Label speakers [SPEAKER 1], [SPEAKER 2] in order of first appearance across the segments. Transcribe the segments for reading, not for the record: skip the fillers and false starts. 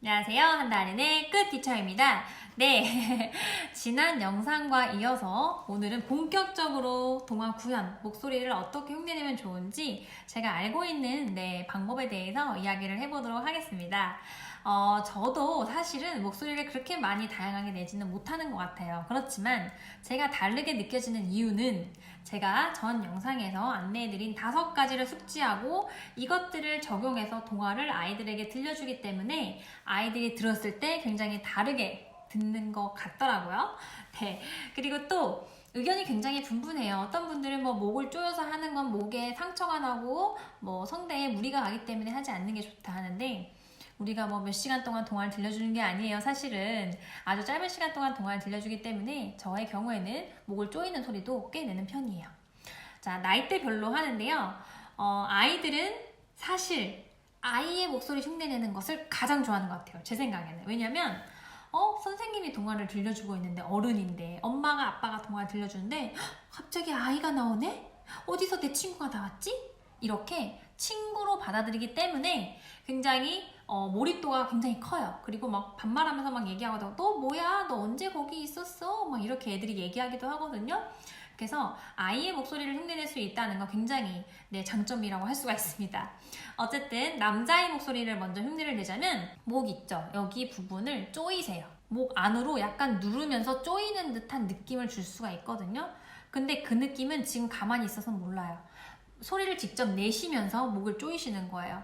[SPEAKER 1] 안녕하세요. 한달인의 끝티처입니다. 네, 지난 영상과 이어서 오늘은 본격적으로 동화 구현, 목소리를 어떻게 흉내내면 좋은지 제가 알고 있는 방법에 대해서 이야기를 해보도록 하겠습니다. 저도 사실은 목소리를 그렇게 많이 다양하게 내지는 못하는 것 같아요. 그렇지만 제가 다르게 느껴지는 이유는 제가 전 영상에서 안내해드린 5가지를 숙지하고 이것들을 적용해서 동화를 아이들에게 들려주기 때문에 아이들이 들었을 때 굉장히 다르게 듣는 것 같더라고요. 네. 그리고 또 의견이 굉장히 분분해요. 어떤 분들은 목을 조여서 하는 건 목에 상처가 나고 성대에 무리가 가기 때문에 하지 않는 게 좋다 하는데, 우리가 몇 시간 동안 동화를 들려주는 게 아니에요. 사실은 아주 짧은 시간 동안 동화를 들려주기 때문에 저의 경우에는 목을 조이는 소리도 꽤 내는 편이에요. 자, 나이대별로 하는데요. 아이들은 사실 아이의 목소리 흉내내는 것을 가장 좋아하는 것 같아요. 제 생각에는. 왜냐면 선생님이 동화를 들려주고 있는데, 어른인데 엄마가 아빠가 동화를 들려주는데 갑자기 아이가 나오네? 어디서 내 친구가 나왔지? 이렇게 친구로 받아들이기 때문에 굉장히 몰입도가 굉장히 커요. 그리고 반말하면서 얘기하고, 너 뭐야? 너 언제 거기 있었어? 이렇게 애들이 얘기하기도 하거든요. 그래서 아이의 목소리를 흉내낼 수 있다는 거 굉장히 장점이라고 할 수가 있습니다. 어쨌든 남자의 목소리를 먼저 흉내를 내자면, 목 있죠? 여기 부분을 조이세요. 목 안으로 약간 누르면서 조이는 듯한 느낌을 줄 수가 있거든요. 근데 그 느낌은 지금 가만히 있어서는 몰라요. 소리를 직접 내쉬면서 목을 조이시는 거예요.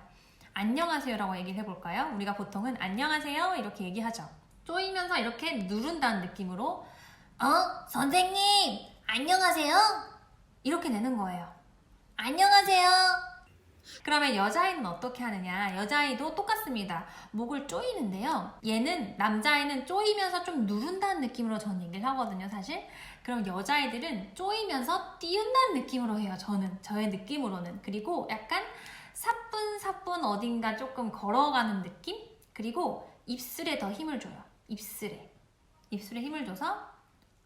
[SPEAKER 1] 안녕하세요 라고 얘기를 해볼까요? 우리가 보통은 안녕하세요 이렇게 얘기하죠. 조이면서 이렇게 누른다는 느낌으로 선생님 안녕하세요 이렇게 내는 거예요. 안녕하세요. 그러면 여자아이는 어떻게 하느냐? 여자아이도 똑같습니다. 목을 조이는데요, 얘는 남자아이는 조이면서 좀 누른다는 느낌으로 저는 얘기를 하거든요, 사실. 그럼 여자아이들은 조이면서 띄운다는 느낌으로 해요. 저의 느낌으로는. 그리고 약간 사뿐사뿐 어딘가 조금 걸어가는 느낌? 그리고 입술에 더 힘을 줘요. 입술에 힘을 줘서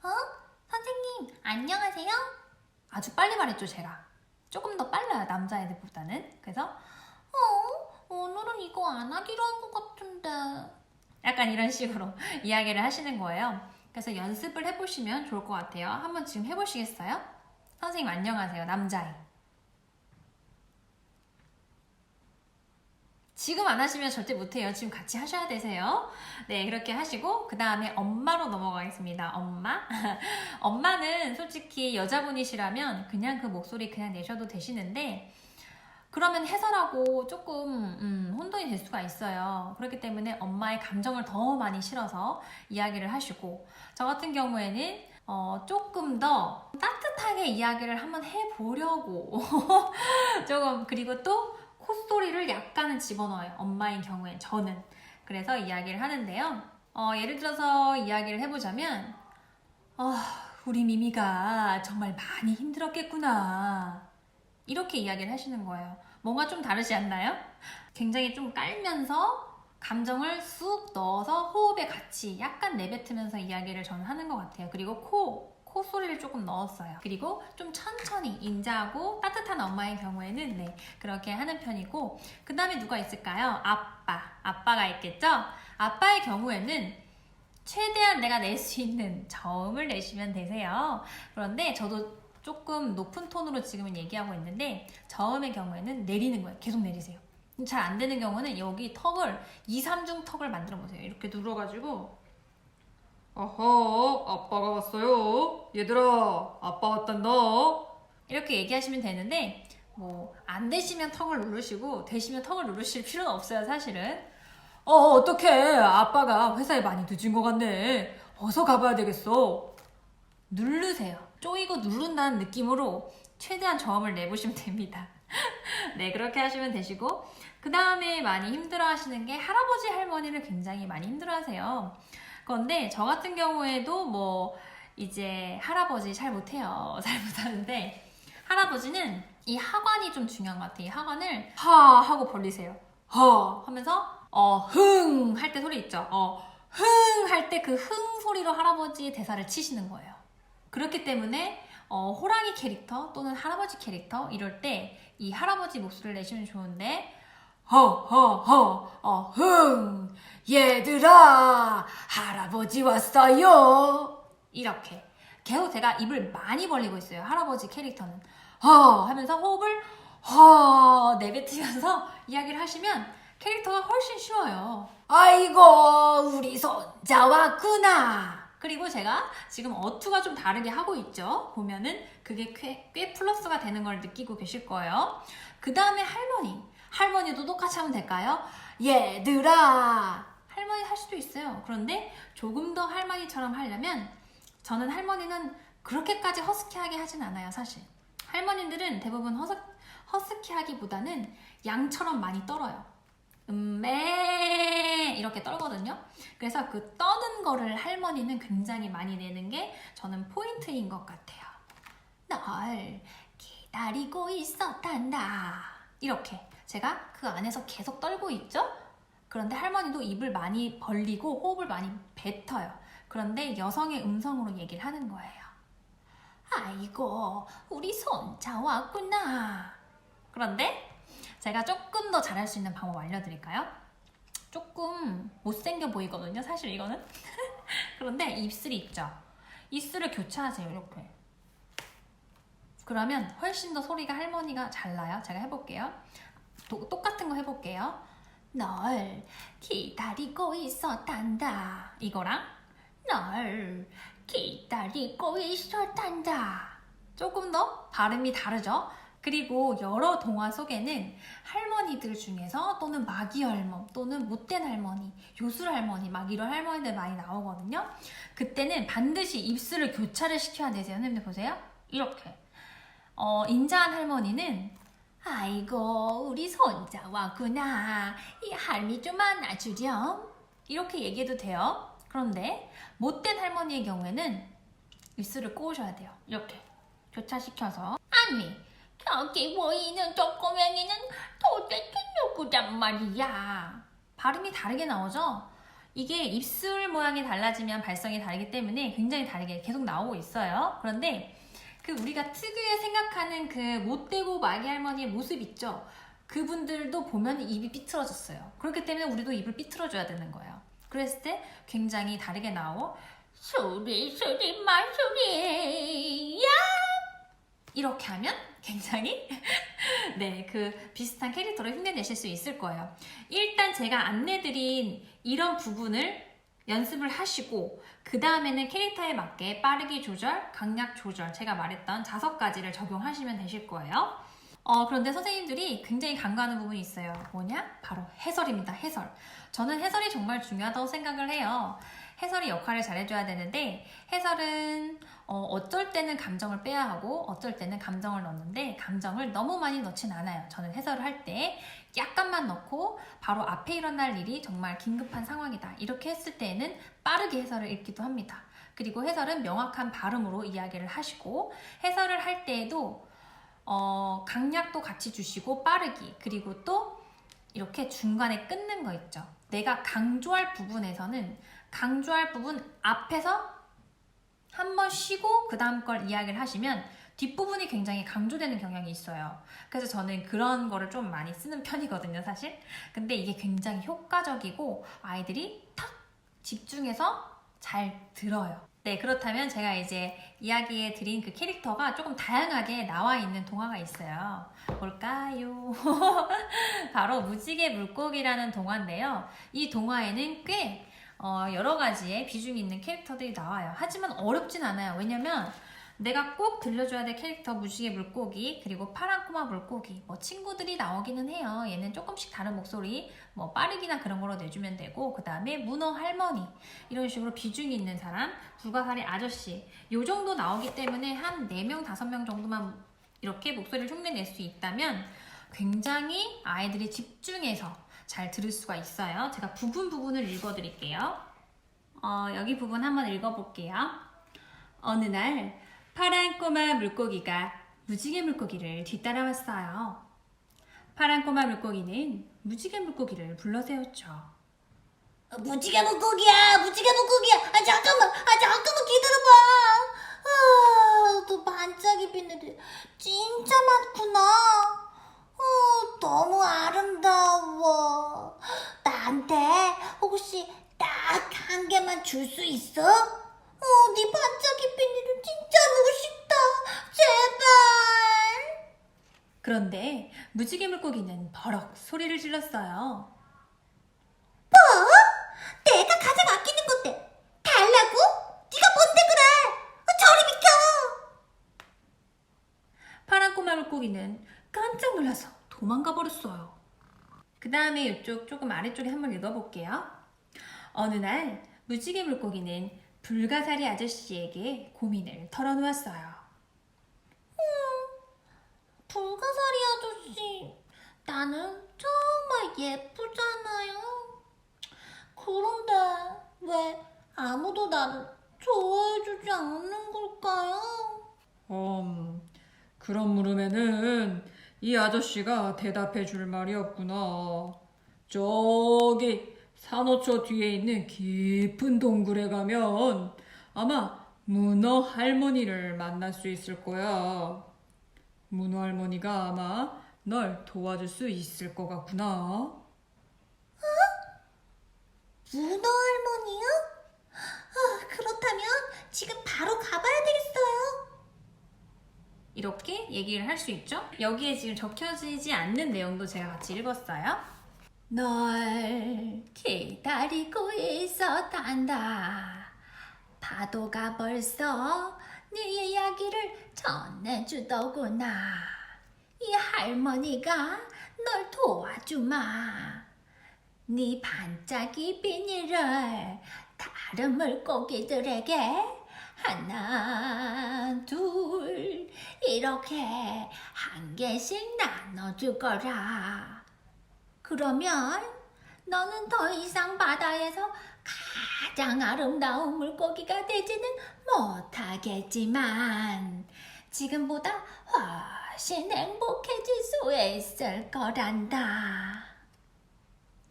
[SPEAKER 1] 선생님 안녕하세요? 아주 빨리 말했죠, 제가. 조금 더 빨라요, 남자애들보다는. 그래서 오늘은 이거 안 하기로 한 것 같은데, 약간 이런 식으로 이야기를 하시는 거예요. 그래서 연습을 해보시면 좋을 것 같아요. 한번 지금 해보시겠어요? 선생님 안녕하세요, 남자애. 지금 안 하시면 절대 못해요. 지금 같이 하셔야 되세요. 네, 그렇게 하시고 그 다음에 엄마로 넘어가겠습니다. 엄마. 엄마는 솔직히 여자분이시라면 그냥 그 목소리 그냥 내셔도 되시는데, 그러면 해설하고 조금 혼돈이 될 수가 있어요. 그렇기 때문에 엄마의 감정을 더 많이 실어서 이야기를 하시고, 저 같은 경우에는 조금 더 따뜻하게 이야기를 한번 해보려고 조금, 그리고 또 콧소리를 약간은 집어넣어요. 엄마인 경우엔 저는. 그래서 이야기를 하는데요. 예를 들어서 이야기를 해보자면, 우리 미미가 정말 많이 힘들었겠구나. 이렇게 이야기를 하시는 거예요. 뭔가 좀 다르지 않나요? 굉장히 좀 깔면서 감정을 쑥 넣어서 호흡에 같이 약간 내뱉으면서 이야기를 저는 하는 것 같아요. 그리고 콧소리를 조금 넣었어요. 그리고 좀 천천히 인자하고 따뜻한 엄마의 경우에는 그렇게 하는 편이고, 그 다음에 누가 있을까요? 아빠가 있겠죠? 아빠의 경우에는 최대한 내가 낼 수 있는 저음을 내시면 되세요. 그런데 저도 조금 높은 톤으로 지금은 얘기하고 있는데, 저음의 경우에는 내리는 거예요. 계속 내리세요. 잘 안 되는 경우는 여기 턱을 2, 3중 턱을 만들어 보세요. 이렇게 눌러가지고, 어허, 아빠가 왔어요. 얘들아, 아빠 왔단다. 이렇게 얘기하시면 되는데, 안 되시면 턱을 누르시고, 되시면 턱을 누르실 필요는 없어요, 사실은. 어떡해. 아빠가 회사에 많이 늦은 것 같네. 어서 가봐야 되겠어. 누르세요. 쪼이고 누른다는 느낌으로 최대한 저음을 내보시면 됩니다. 네, 그렇게 하시면 되시고, 그 다음에 많이 힘들어 하시는 게 할아버지 할머니를 굉장히 많이 힘들어 하세요. 그런데 저 같은 경우에도 이제 할아버지 잘 못해요. 잘 못하는데, 할아버지는 이 하관이 좀 중요한 것 같아요. 이 하관을 하 하고 벌리세요. 하 하면서 흥 할 때 소리 있죠. 흥 할 때 그 흥 소리로 할아버지의 대사를 치시는 거예요. 그렇기 때문에 호랑이 캐릭터 또는 할아버지 캐릭터 이럴 때 이 할아버지 목소리를 내시면 좋은데, 허허허 어흥 얘들아 할아버지 왔어요. 이렇게 계속 제가 입을 많이 벌리고 있어요. 할아버지 캐릭터는 하면서 호흡을 내뱉으면서 이야기를 하시면 캐릭터가 훨씬 쉬워요. 아이고 우리 손자 왔구나. 그리고 제가 지금 어투가 좀 다르게 하고 있죠. 보면은 그게 꽤 플러스가 되는 걸 느끼고 계실 거예요. 그 다음에 할머니도 똑같이 하면 될까요? 얘들아 할머니 할 수도 있어요. 그런데 조금 더 할머니처럼 하려면 저는 할머니는 그렇게까지 허스키하게 하진 않아요. 사실 할머니들은 대부분 허스키하기보다는 양처럼 많이 떨어요. 이렇게 떨거든요. 그래서 그 떠는 거를 할머니는 굉장히 많이 내는 게 저는 포인트인 것 같아요. 널 기다리고 있었단다. 이렇게 제가 그 안에서 계속 떨고 있죠. 그런데 할머니도 입을 많이 벌리고 호흡을 많이 뱉어요. 그런데 여성의 음성으로 얘기를 하는 거예요. 아이고 우리 손자 왔구나. 그런데 제가 조금 더 잘할 수 있는 방법 알려드릴까요? 조금 못생겨 보이거든요, 사실 이거는. 그런데 입술이 있죠? 입술을 교차하세요, 이렇게. 그러면 훨씬 더 소리가 할머니가 잘 나요. 제가 해볼게요. 똑같은 거 해볼게요. 널 기다리고 있었단다. 이거랑 널 기다리고 있었단다. 조금 더 발음이 다르죠? 그리고 여러 동화 속에는 할머니들 중에서 또는 마귀 할멈 또는 못된 할머니, 요술 할머니 막 이런 할머니들 많이 나오거든요. 그때는 반드시 입술을 교차를 시켜야 되세요. 선생님들 보세요. 이렇게. 인자한 할머니는 아이고 우리 손자 왔구나. 이 할미 좀 안아주렴. 이렇게 얘기해도 돼요. 그런데 못된 할머니의 경우에는 입술을 꼬으셔야 돼요. 이렇게 교차시켜서 아니 저기 보이는 저 꼬맹이는 도대체 누구단 말이야. 발음이 다르게 나오죠? 이게 입술 모양이 달라지면 발성이 다르기 때문에 굉장히 다르게 계속 나오고 있어요. 그런데 그 우리가 특유의 생각하는 그 못되고 마귀 할머니의 모습 있죠? 그분들도 보면 입이 삐뚤어졌어요. 그렇기 때문에 우리도 입을 삐뚤어줘야 되는 거예요. 그랬을 때 굉장히 다르게 나오고 소리 마소리 야 이렇게 하면 굉장히 그 비슷한 캐릭터를 흉내내실 수 있을 거예요. 일단 제가 안내드린 이런 부분을 연습을 하시고 그 다음에는 캐릭터에 맞게 빠르기 조절, 강약 조절 제가 말했던 5가지를 적용하시면 되실 거예요. 그런데 선생님들이 굉장히 간과하는 부분이 있어요. 뭐냐? 바로 해설입니다. 해설. 저는 해설이 정말 중요하다고 생각을 해요. 해설이 역할을 잘해줘야 되는데 해설은 어쩔 때는 감정을 빼야 하고 어쩔 때는 감정을 넣는데 감정을 너무 많이 넣진 않아요. 저는 해설을 할 때 약간만 넣고 바로 앞에 일어날 일이 정말 긴급한 상황이다. 이렇게 했을 때에는 빠르게 해설을 읽기도 합니다. 그리고 해설은 명확한 발음으로 이야기를 하시고 해설을 할 때에도 강약도 같이 주시고 빠르기 그리고 또 이렇게 중간에 끊는 거 있죠. 내가 강조할 부분에서는 강조할 부분 앞에서 한번 쉬고 그 다음 걸 이야기를 하시면 뒷부분이 굉장히 강조되는 경향이 있어요. 그래서 저는 그런 거를 좀 많이 쓰는 편이거든요, 사실. 근데 이게 굉장히 효과적이고 아이들이 탁 집중해서 잘 들어요. 네, 그렇다면 제가 이제 이야기해 드린 그 캐릭터가 조금 다양하게 나와 있는 동화가 있어요. 뭘까요? 바로 무지개 물고기라는 동화인데요. 이 동화에는 꽤 여러 가지의 비중이 있는 캐릭터들이 나와요. 하지만 어렵진 않아요. 왜냐면 내가 꼭 들려줘야 될 캐릭터 무지개 물고기 그리고 파란 꼬마 물고기 뭐 친구들이 나오기는 해요. 얘는 조금씩 다른 목소리 뭐 빠르기나 그런 거로 내주면 되고 그 다음에 문어 할머니 이런 식으로 비중이 있는 사람 불가사리 아저씨 요 정도 나오기 때문에 한 4명 5명 정도만 이렇게 목소리를 흉내낼 수 있다면 굉장히 아이들이 집중해서 잘 들을 수가 있어요. 제가 부분을 읽어드릴게요. 여기 부분 한번 읽어볼게요. 어느 날 파란 꼬마 물고기가 무지개 물고기를 뒤따라왔어요. 파란 꼬마 물고기는 무지개 물고기를 불러세웠죠.
[SPEAKER 2] 무지개 물고기야, 무지개 물고기야. 잠깐만 기다려봐. 또 반짝이 비늘이 진짜 많구나. 너무 아름다워. 나한테 혹시 딱 한 개만 줄 수 있어? 네 반짝이 비닐을 진짜 멋있다. 제발.
[SPEAKER 1] 그런데 무지개 물고기는 버럭 소리를 질렀어요.
[SPEAKER 2] 내가 가장 아끼는 건데 달라고? 네가 뭔데 그래? 저리 비켜.
[SPEAKER 1] 파란 꼬마 물고기는 깜짝 놀라서 도망가 버렸어요. 그 다음에 이쪽 조금 아래쪽에 한번 읽어볼게요. 어느 날 무지개 물고기는 불가사리 아저씨에게 고민을 털어놓았어요.
[SPEAKER 2] 불가사리 아저씨, 나는 정말 예쁘잖아요. 그런데 왜 아무도 나를 좋아해주지 않는 걸까요?
[SPEAKER 3] 그런 물음에는 이 아저씨가 대답해 줄 말이 없구나. 저기 산호초 뒤에 있는 깊은 동굴에 가면 아마 문어 할머니를 만날 수 있을 거야. 문어 할머니가 아마 널 도와줄 수 있을 것 같구나.
[SPEAKER 2] 문어 할머니요? 그렇다면 지금 바로 가봐야 되겠어요.
[SPEAKER 1] 이렇게 얘기를 할 수 있죠? 여기에 지금 적혀지지 않는 내용도 제가 같이 읽었어요. 널 기다리고 있었단다. 파도가 벌써 네 이야기를 전해주더구나. 이 할머니가 널 도와주마. 네 반짝이 비닐을 다른 물고기들에게 하나, 둘 이렇게 한 개씩 나눠주거라. 그러면 너는 더 이상 바다에서 가장 아름다운 물고기가 되지는 못하겠지만 지금보다 훨씬 행복해질 수 있을 거란다.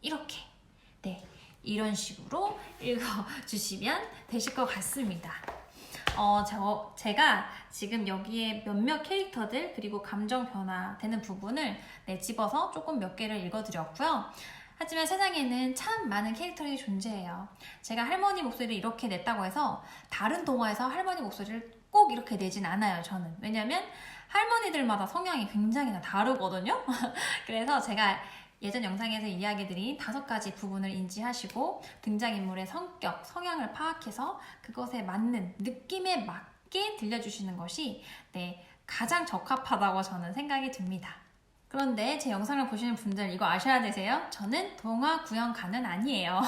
[SPEAKER 1] 이렇게 이런 식으로 읽어주시면 되실 것 같습니다. 제가 지금 여기에 몇몇 캐릭터들 그리고 감정 변화되는 부분을 집어서 조금 몇 개를 읽어드렸고요. 하지만 세상에는 참 많은 캐릭터들이 존재해요. 제가 할머니 목소리를 이렇게 냈다고 해서 다른 동화에서 할머니 목소리를 꼭 이렇게 내진 않아요, 저는. 왜냐면 할머니들마다 성향이 굉장히 다 다르거든요. 그래서 제가 예전 영상에서 이야기드린 5가지 부분을 인지하시고 등장인물의 성격, 성향을 파악해서 그것에 맞는 느낌에 맞게 들려주시는 것이 가장 적합하다고 저는 생각이 듭니다. 그런데 제 영상을 보시는 분들 이거 아셔야 되세요? 저는 동화 구연가는 아니에요.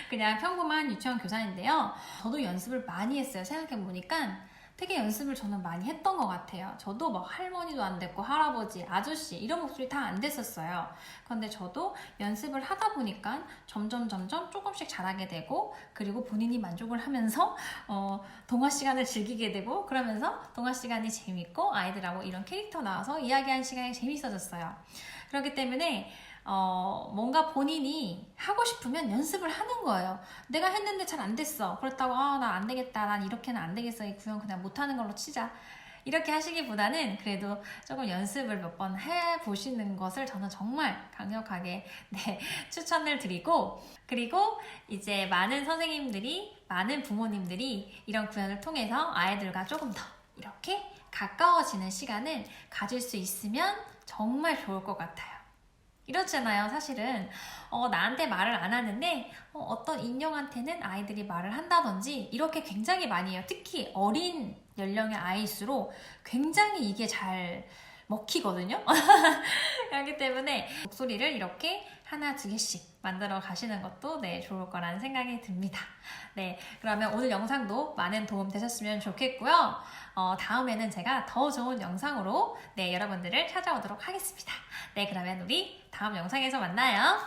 [SPEAKER 1] 그냥 평범한 유치원 교사인데요. 저도 연습을 많이 했어요. 생각해보니까 되게 연습을 저는 많이 했던 것 같아요. 저도 막 할머니도 안 됐고 할아버지, 아저씨 이런 목소리 다 안 됐었어요. 그런데 저도 연습을 하다 보니까 점점 조금씩 잘하게 되고 그리고 본인이 만족을 하면서 동화 시간을 즐기게 되고 그러면서 동화 시간이 재밌고 아이들하고 이런 캐릭터 나와서 이야기하는 시간이 재밌어졌어요. 그렇기 때문에 뭔가 본인이 하고 싶으면 연습을 하는 거예요. 내가 했는데 잘 안 됐어. 그렇다고 나 안 되겠다. 난 이렇게는 안 되겠어. 이 구현 그냥 못하는 걸로 치자. 이렇게 하시기보다는 그래도 조금 연습을 몇 번 해보시는 것을 저는 정말 강력하게 추천을 드리고 그리고 이제 많은 선생님들이 많은 부모님들이 이런 구현을 통해서 아이들과 조금 더 이렇게 가까워지는 시간을 가질 수 있으면 정말 좋을 것 같아요. 이렇잖아요. 사실은 나한테 말을 안 하는데 어떤 인형한테는 아이들이 말을 한다든지 이렇게 굉장히 많이 해요. 특히 어린 연령의 아이일수록 굉장히 이게 잘 먹히거든요. 그렇기 때문에 목소리를 이렇게 하나 두 개씩 만들어 가시는 것도 좋을 거라는 생각이 듭니다. 그러면 오늘 영상도 많은 도움 되셨으면 좋겠고요. 다음에는 제가 더 좋은 영상으로 여러분들을 찾아오도록 하겠습니다. 그러면 우리 다음 영상에서 만나요.